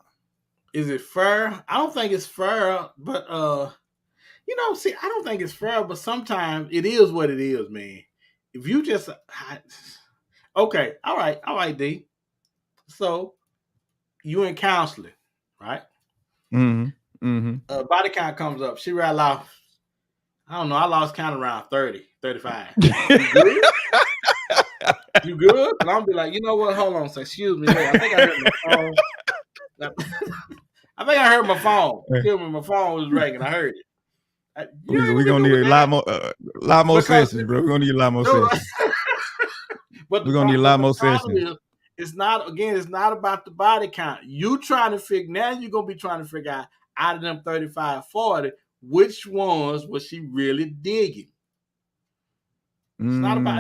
Is it fair? I don't think it's fair, but I don't think it's fair, but sometimes it is what it is, man. If you just okay, all right, D. So you in counseling, right? Body count comes up. She rather off. I don't know. I lost count around 30, 35. You good? You good? And I'll be like, you know what? Hold on. So excuse me. I think I heard my phone. Excuse me. My phone was ringing. I heard it. We're gonna need a lot more sessions, bro. We're gonna need a lot more sessions. But we're gonna need a lot more sessions. It's not about the body count. You're gonna be trying to figure out of them 35, 40, which ones was she really digging? It's not about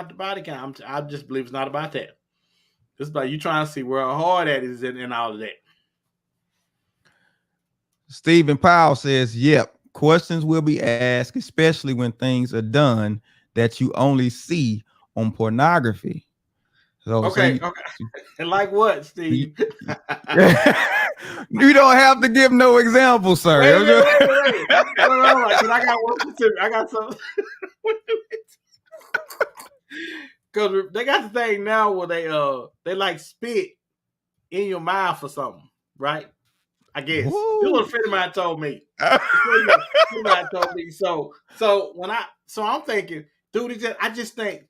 the body count. I just believe it's not about that. It's about you trying to see where her heart at is in all of that. Stephen Powell says, yep, questions will be asked, especially when things are done that you only see on pornography. Okay. And like what, Steve? You don't have to give no example, sir. Wait. I got one specific. I got something. Because they got the thing now where they like spit in your mouth or something, right? I guess. This is what a friend of mine told me. So I'm thinking, dude, I just think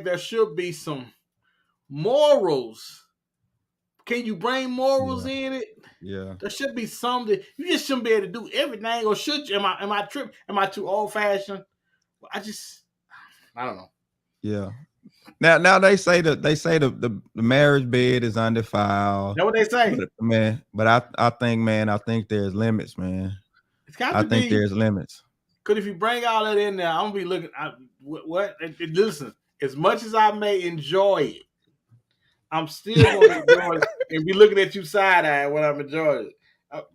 there should be some morals. Can you bring morals in it? Yeah. There should be something. You just shouldn't be able to do everything, or should you? Am I tripping? Am I too old fashioned? I don't know. Yeah. Now they say the marriage bed is undefiled. That's what they say, man. But I think there's limits, man. There's limits. Because if you bring all that in there, I'm gonna be looking. Listen, as much as I may enjoy it, I'm still going to enjoy it and be looking at you side eye when I'm enjoying it.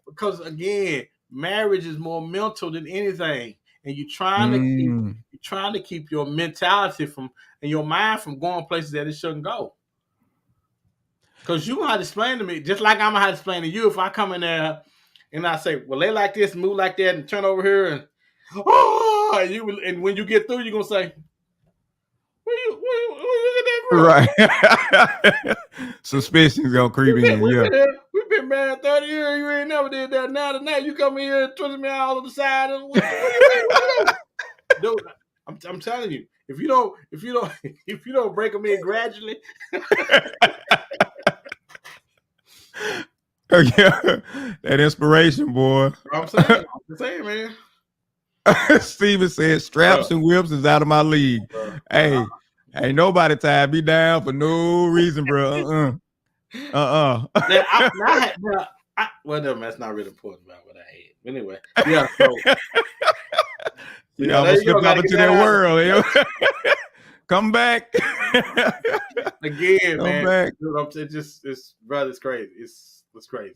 Because again, marriage is more mental than anything, and you're trying to keep your mentality and your mind from going places that it shouldn't go. Because you know how to explain to me, just like I'm gonna have to explain to you if I come in there and I say, well, they like this, move like that, and turn over here, and and when you get through, you're gonna say, where you get that from? Right. Suspicion's gonna creep in. Yeah. We've been married 30 years. You ain't never did that. Now tonight you come in here and twist me all on the side. Dude, I'm telling you, if you don't break them in gradually. Yeah, that inspiration, boy. I'm saying, man. Steven said, "Straps and whips is out of my league." Hey, ain't nobody tied me down for no reason, bro. Well, that's not really important about what I had. Anyway, yeah. So, you almost slipped out into that world. Come back again, Come man. Back. It's crazy. It's crazy.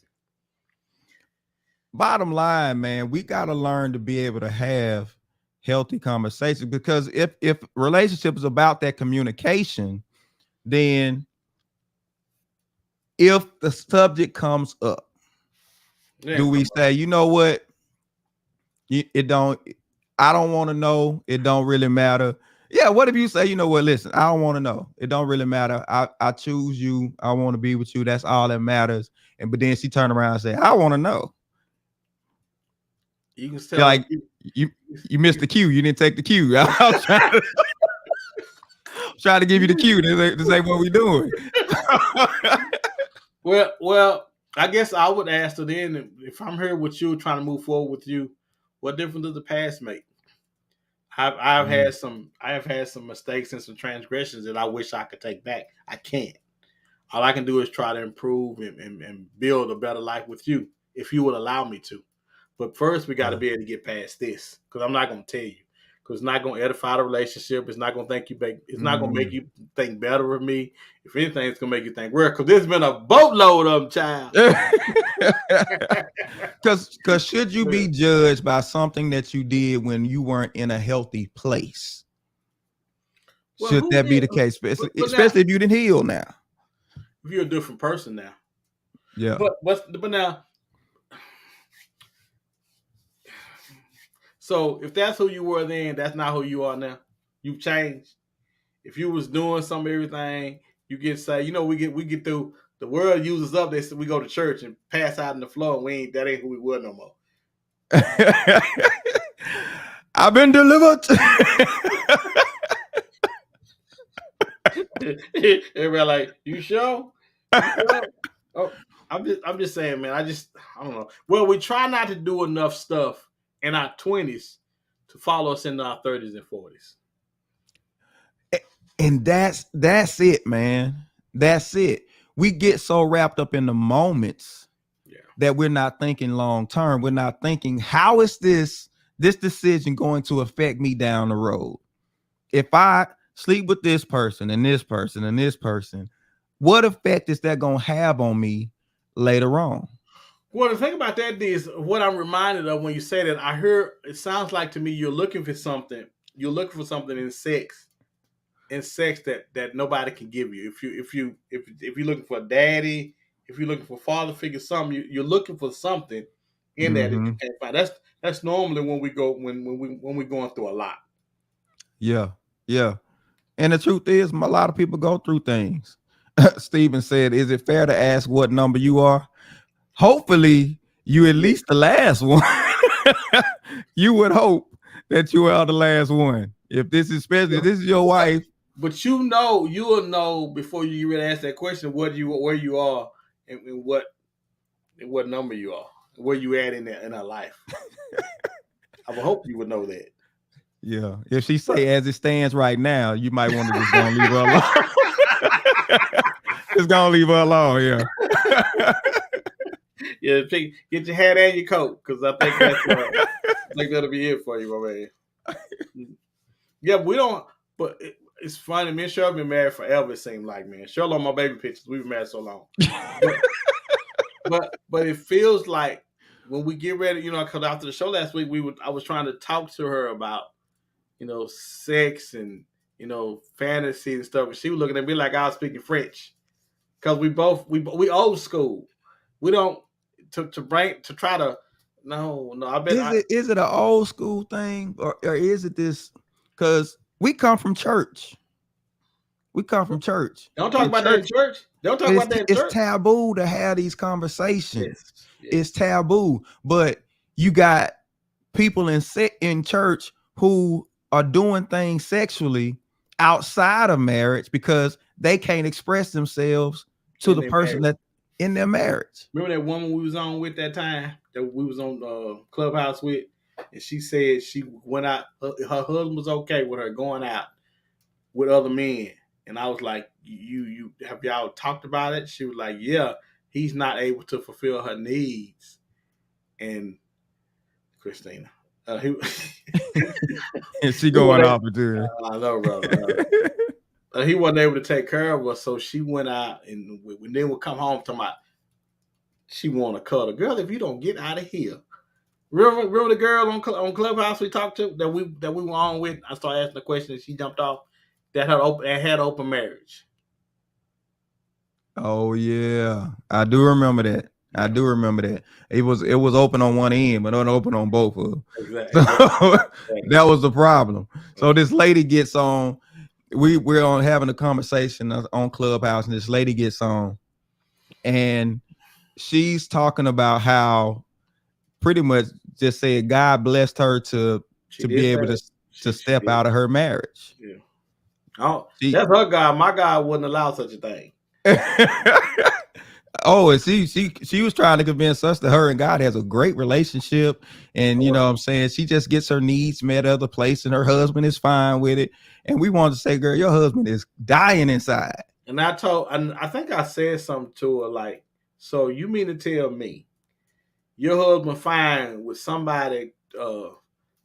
Bottom line, man, we got to learn to be able to have healthy conversations, because if relationship is about that communication, then if the subject comes up, do we say, you know what? I don't want to know. It don't really matter. Yeah. What if you say, you know what? Listen, I don't want to know. It don't really matter. I choose you. I want to be with you. That's all that matters. But then she turned around and said, I want to know. You can tell, like you missed the cue. You didn't take the cue. I was trying to give you the cue to say what we doing. Well, I guess I would ask her then, if I'm here with you, trying to move forward with you, what difference does the past make? I've had some mistakes and some transgressions that I wish I could take back. I can't. All I can do is try to improve and build a better life with you, if you would allow me to. But first, we got to be able to get past this, because I'm not going to tell you, because it's not going to edify the relationship. It's not going to think you back. It's not going to make you think better of me. If anything, it's going to make you think worse, because there's been a boatload of them, child. Because should you be judged by something that you did when you weren't in a healthy place? Well, should that be the case? Especially if you didn't heal now. If you're a different person now. Yeah. But now, so if that's who you were then, that's not who you are now. You've changed. If you was doing some everything, you get say, we get through. The world uses up. They we go to church and pass out on the floor. And that ain't who we were no more. I've been delivered. Everybody like, you sure? Oh, I'm just saying, man. I don't know. Well, we try not to do enough stuff in our 20s to follow us into our 30s and 40s. And that's it, man. That's it. We get so wrapped up in the moments that we're not thinking long term. We're not thinking, how is this decision going to affect me down the road? If I sleep with this person and this person and this person, what effect is that going to have on me later on? Well, the thing about that is what I'm reminded of when you say that. I hear it sounds like to me you're looking for something. You're looking for something in sex that nobody can give you. If you're looking for a daddy, if you're looking for a father figure, something you're looking for something in that you can't find. That's normally when we go when we're going through a lot. Yeah. And the truth is, a lot of people go through things. Stephen said, "Is it fair to ask what number you are?" Hopefully, you at least the last one. You would hope that you are the last one. If this is this is your wife. But you'll know before you really ask that question where you are and what number you are, where you at in her life. I would hope you would know that. Yeah. If she say as it stands right now, you might want to just gonna leave her alone. Just gonna leave her alone, yeah. Yeah, get your hat and your coat, because I think that'll be it for you, my man. Yeah, we don't. But it's funny. Me and Cheryl been married forever. It seemed like, man. Cheryl on my baby pictures. We've been married so long. but it feels like when we get ready, because after the show last week, I was trying to talk to her about, sex and fantasy and stuff, and she was looking at me like I was speaking French, because we old school. We don't try to. No, I bet. Is it an old school thing, or is it this? Because we come from church. We come from church. Don't talk about that in church. Don't talk about that in church. It's taboo to have these conversations. Yes. It's taboo. But you got people in church who are doing things sexually outside of marriage because they can't express themselves to the person that in their marriage. Remember that woman we was on with that time that we was on Clubhouse with, and she said she went out. Her husband was okay with her going out with other men. And I was like, you have y'all talked about it? She was like, yeah, he's not able to fulfill her needs. And Christina, and she going off with her. I know, bro. He wasn't able to take care of her, so she went out and then would come home talking about she want to cuddle. Girl, if you don't get out of here. Remember the girl on Clubhouse we talked to that we were on with? I started asking the question and she jumped off. That had open marriage. Oh yeah, I do remember that. It was open on one end, but not open on both of them. Exactly. So, that was the problem. So this lady gets on. We're on having a conversation on Clubhouse, and this lady gets on, and she's talking about how pretty much just said God blessed her to be able to step out of her marriage. Yeah. Oh, that's her God. My God wouldn't allow such a thing. Oh, and she was trying to convince us that her and God has a great relationship, and you know what I'm saying, she just gets her needs met other place, and her husband is fine with it. And we wanted to say, girl, your husband is dying inside. And I think I said something to her like, so you mean to tell me your husband fine with somebody?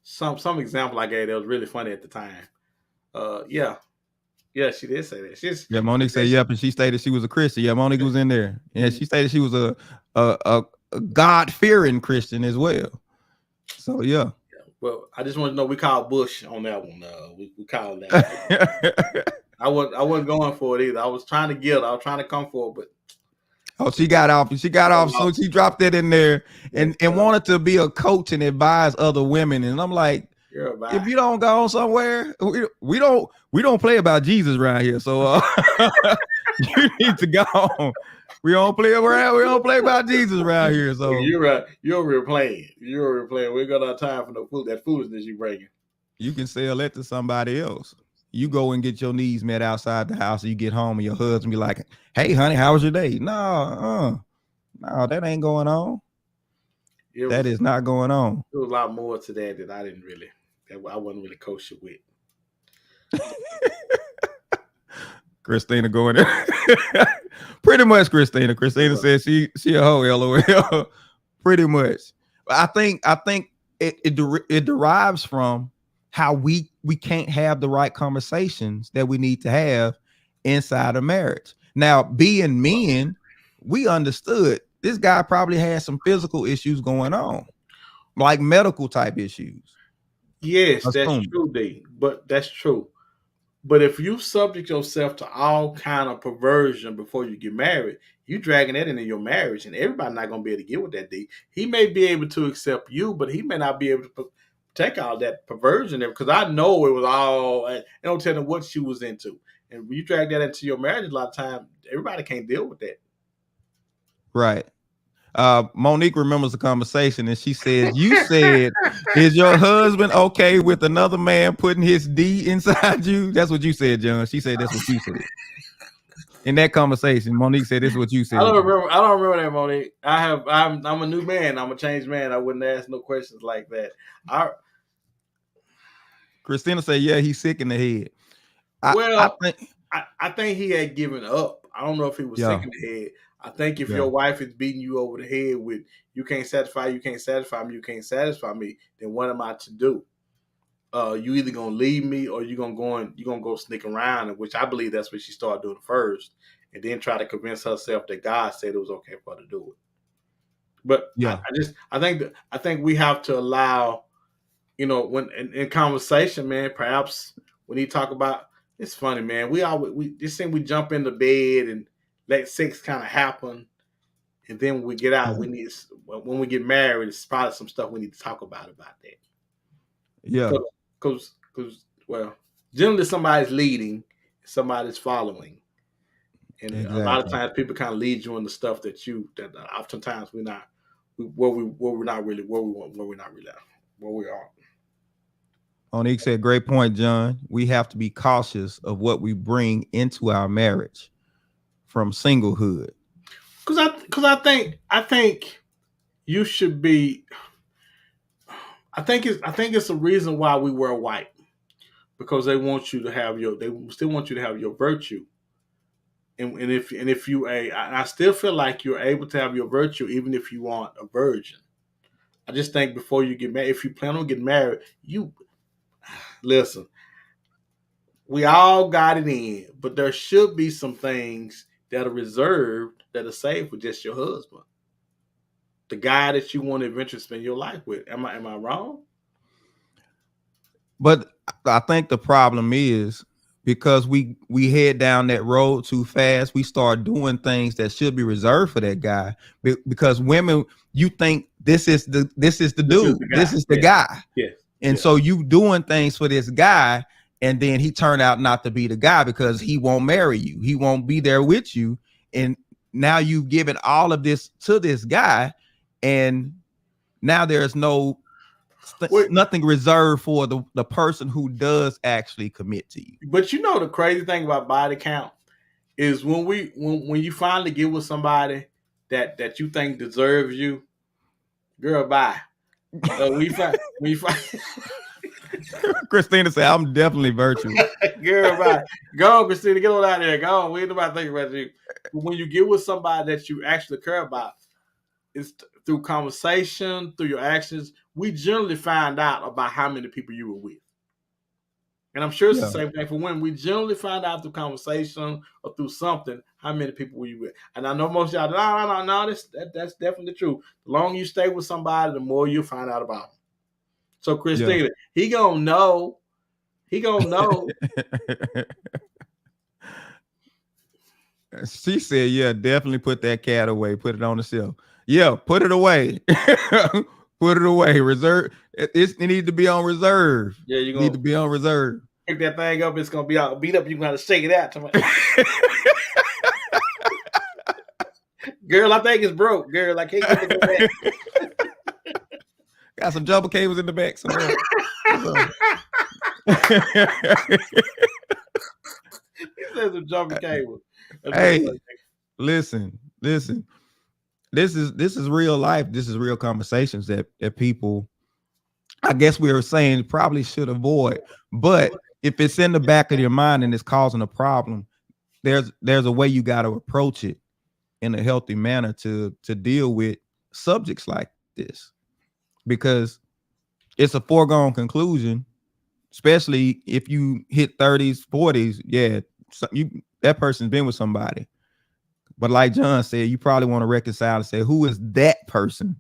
Some example I gave that was really funny at the time. Yeah, she did say that. Monique said, yep, and she stated she was a Christian. Yeah, Monique was in there. Yeah, she stated she was a God-fearing Christian as well. So, yeah. Well, I just want to know, we called Bush on that one. We called that. I wasn't going for it either. I was trying to come for it, but. Oh, she got off. So she dropped that in there and wanted to be a coach and advise other women. And I'm like, if you don't go somewhere, we don't play about Jesus around here. So you need to go. We don't play around. We don't play about Jesus around here. So you're right. You're replaying. We got our time for that foolishness you bringing. You can sell that to somebody else. You go and get your needs met outside the house. And you get home and your husband be like, "Hey, honey, how was your day?" No, that ain't going on. That is not going on. There was a lot more to that I wasn't really kosher with. Christina going there. Pretty much, Christina. Christina said she a hoe, LOL. Pretty much. I think it derives from how we can't have the right conversations that we need to have inside of marriage. Now, being men, we understood this guy probably had some physical issues going on, like medical type issues. Yes, that's true, D. But that's true. But if you subject yourself to all kind of perversion before you get married, you dragging that into your marriage, and everybody's not going to be able to get with that, D. He may be able to accept you, but he may not be able to take all that perversion there, because I know it was all, I don't tell them what she was into. And when you drag that into your marriage, a lot of times, everybody can't deal with that. Right. Monique remembers the conversation, and she says, you said, is your husband okay with another man putting his D inside you? That's what you said, John. She said that's what you said. In that conversation, Monique said this is what you said. I don't remember that, Monique. I'm a new man. I'm a changed man. I wouldn't ask no questions like that. Christina said, yeah, he's sick in the head. I think he had given up. I don't know if he was sick in the head. I think if your wife is beating you over the head with you can't satisfy me, then what am I to do? You either gonna leave me or you're gonna go sneak around, which I believe that's what she started doing first, and then try to convince herself that God said it was okay for her to do it. But Yeah. I think we have to allow, when in conversation, man, perhaps when you talk about, it's funny, man. We just think we jump into bed and let sex kind of happen, and then when we get out, when we get married, it's probably some stuff we need to talk about that. Yeah. Because well, generally somebody's leading, somebody's following, and a lot of times people kind of lead you in the stuff that oftentimes we're not where we are. Onique said, great point, John. We have to be cautious of what we bring into our marriage from singlehood. Because I think you should be. I think it's a reason why we wear white, because they want you to have they still want you to have your virtue. And if you I still feel like you're able to have your virtue even if you aren't a virgin. I just think before you get married, if you plan on getting married, listen. We all got it in, but there should be some things that are reserved, that are saved for just your husband, the guy that you want to eventually spend your life with. Am I wrong? But I think the problem is because we head down that road too fast, we start doing things that should be reserved for that guy. Because women, you think this is the dude, this is the guy. Yes. And so you doing things for this guy, and then he turned out not to be the guy because he won't marry you. He won't be there with you. And now you've given all of this to this guy, and now there's nothing reserved for the person who does actually commit to you. But the crazy thing about body count is when you finally get with somebody that you think deserves you, girl, bye. We find Christina said, I'm definitely virtuous. Girl, bye. Go on, Christina, get on out there. Go on. We ain't about to think about you. When you get with somebody that you actually care about, it's through conversation, through your actions. We generally find out about how many people you were with. And I'm sure it's the same thing for women. We generally find out through conversation or through something how many people were you with. And I know most of y'all, no, that's definitely true. The longer you stay with somebody, the more you'll find out about them. So Christina, he gonna know. He gonna know. She said, yeah, definitely put that cat away. Put it on the shelf. Yeah, put it away. Put it away. Reserve. It needs to be on reserve. Yeah, you need to be on reserve. Pick that thing up. It's gonna be all beat up. You gotta shake it out. Girl, I think it's broke. Girl, I can't get it back. Got some jumper cables in the back somewhere. He said some jumper cables. Hey, listen. This is real life. This is real conversations that people, I guess we were saying, probably should avoid. But if it's in the back of your mind and it's causing a problem, there's a way you got to approach it in a healthy manner to deal with subjects like this, because it's a foregone conclusion, especially if you hit 30s, 40s. Yeah, that person's been with somebody. But like John said, you probably want to reconcile and say, who is that person?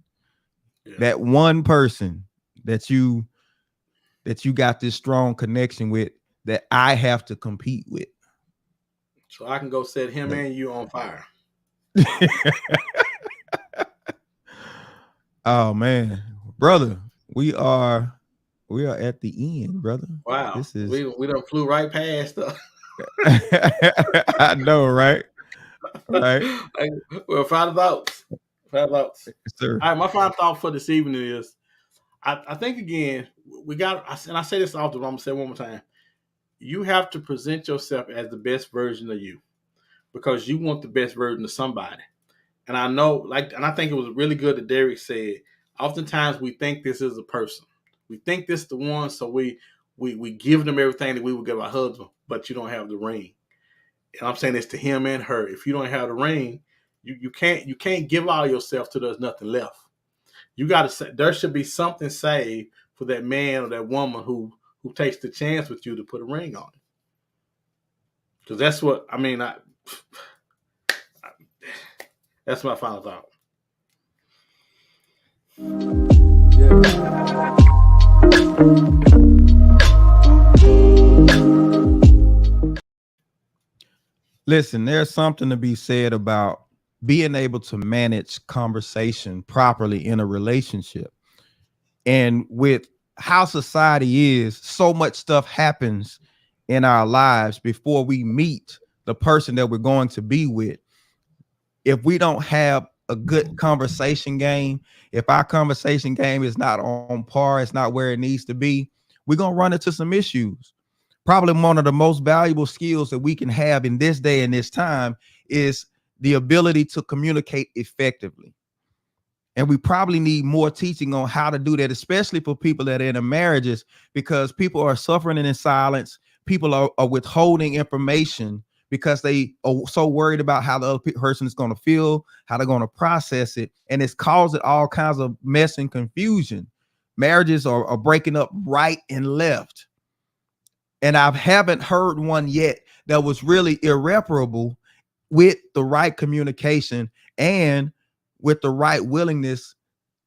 Yeah. That one person that you got this strong connection with that I have to compete with. So I can go set him and you on fire. Oh man, brother, we are at the end, brother. Wow, we done flew right past. I know, right? Right. Well, final thoughts. Yes, sir. All right, my final thought for this evening is, I think again we got, and I say this often, but I'm gonna say it one more time. You have to present yourself as the best version of you, because you want the best version of somebody. And I know, and I think it was really good that Derek said, oftentimes we think this is a person. We think this is the one, so we give them everything that we would give our husband, but you don't have the ring. And I'm saying this to him and her. If you don't have the ring, you can't give all yourself till there's nothing left. You got to say there should be something saved for that man or that woman who takes the chance with you to put a ring on it. Because that's what I mean. That's my final thought. Listen, there's something to be said about being able to manage conversation properly in a relationship. And with how society is, so much stuff happens in our lives before we meet the person that we're going to be with. If we don't have a good conversation game, if our conversation game is not on par, it's not where it needs to be, we're going to run into some issues. Probably one of the most valuable skills that we can have in this day and this time is the ability to communicate effectively. And we probably need more teaching on how to do that, especially for people that are in marriages, because people are suffering in silence. People are withholding information because they are so worried about how the other person is going to feel, how they're going to process it. And it's causing all kinds of mess and confusion. Marriages are breaking up right and left. And I haven't heard one yet that was really irreparable with the right communication and with the right willingness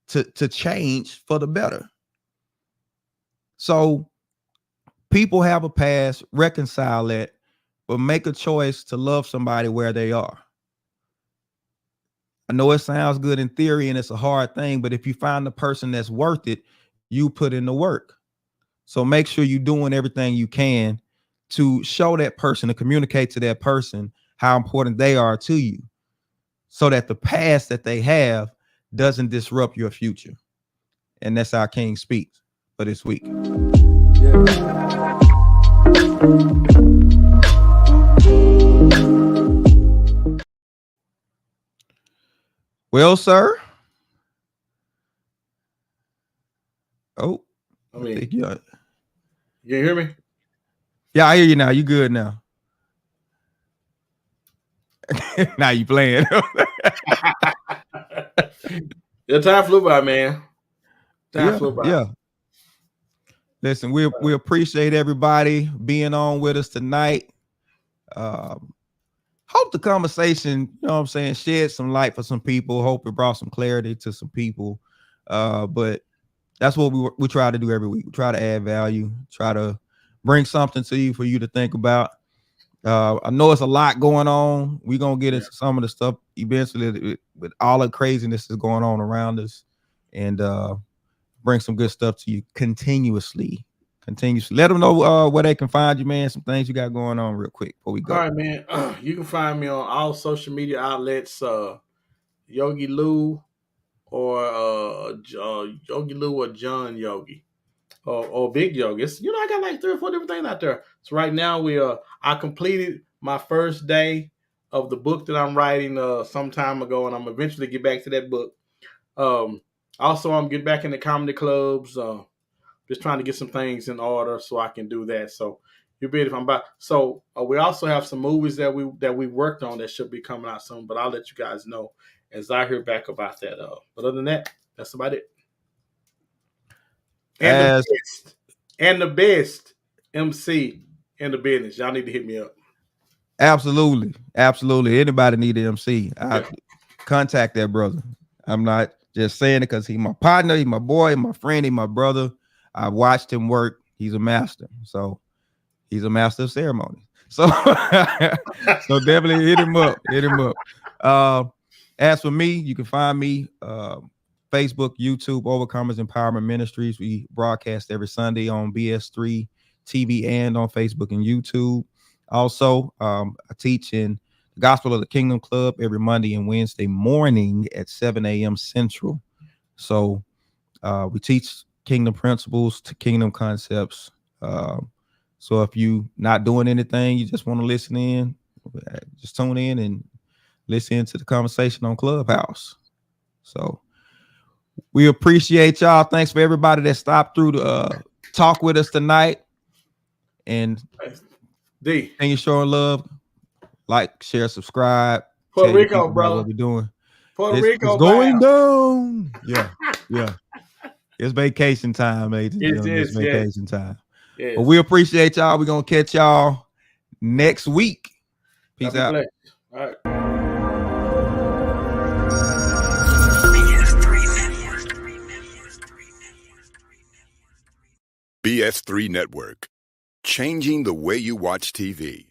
to change for the better. So people have a past, reconcile it, but make a choice to love somebody where they are. I know it sounds good in theory and it's a hard thing, but if you find the person that's worth it, you put in the work. So make sure you're doing everything you can to show that person, to communicate to that person how important they are to you, so that the past that they have doesn't disrupt your future. And that's our King Speaks for this week. Well, sir. Oh, I mean, think you hear me? Yeah, I hear you now. You good now? Now you playing. The time flew by, man. Time flew by. Yeah. Listen, we appreciate everybody being on with us tonight. Hope the conversation, you know what I'm saying, shed some light for some people. Hope it brought some clarity to some people. But that's what we try to do every week. We try to add value, try to bring something to you for you to think about. I know it's a lot going on. We're going to get into some of the stuff eventually with all the craziness that's going on around us, and bring some good stuff to you continuously. Let them know where they can find you, man. Some things you got going on real quick before we go. All right, man. You can find me on all social media outlets, Yogi Lou or Yogi Lou or John Yogi or Big Yogi. It's, I got like 3 or 4 different things out there. So right now I completed my first day of the book that I'm writing some time ago, and I'm eventually get back to that book. Also, I'm getting back in the comedy clubs. Just trying to get some things in order so I can do that. So you'll be able to find out. So we also have some movies that we worked on that should be coming out soon, but I'll let you guys know as I hear back about that. But other than that, that's about it. And the best MC in the business. Y'all need to hit me up. Absolutely. Anybody need an MC? Contact that brother. I'm not just saying it because he's my partner, he's my boy, my friend, he's my brother. I've watched him work. He's a master. So he's a master of ceremonies. So, so definitely hit him up. As for me, you can find me Facebook, YouTube, Overcomers Empowerment Ministries. We broadcast every Sunday on BS3 TV and on Facebook and YouTube. Also, I teach in the Gospel of the Kingdom Club every Monday and Wednesday morning at 7 a.m. Central. So we teach kingdom principles to kingdom concepts. So if you not doing anything, you just want to listen in, just tune in and listen to the conversation on Clubhouse. So we appreciate y'all. Thanks for everybody that stopped through to talk with us tonight. And D, thank you, showing love. Like, share, subscribe. Puerto Rico, bro. What we're doing. Puerto Rico it's going down. Yeah. It's vacation time, ladies. It's vacation time. Yes. But we appreciate y'all. We're gonna catch y'all next week. Peace out. All right. BS3 Network, changing the way you watch TV.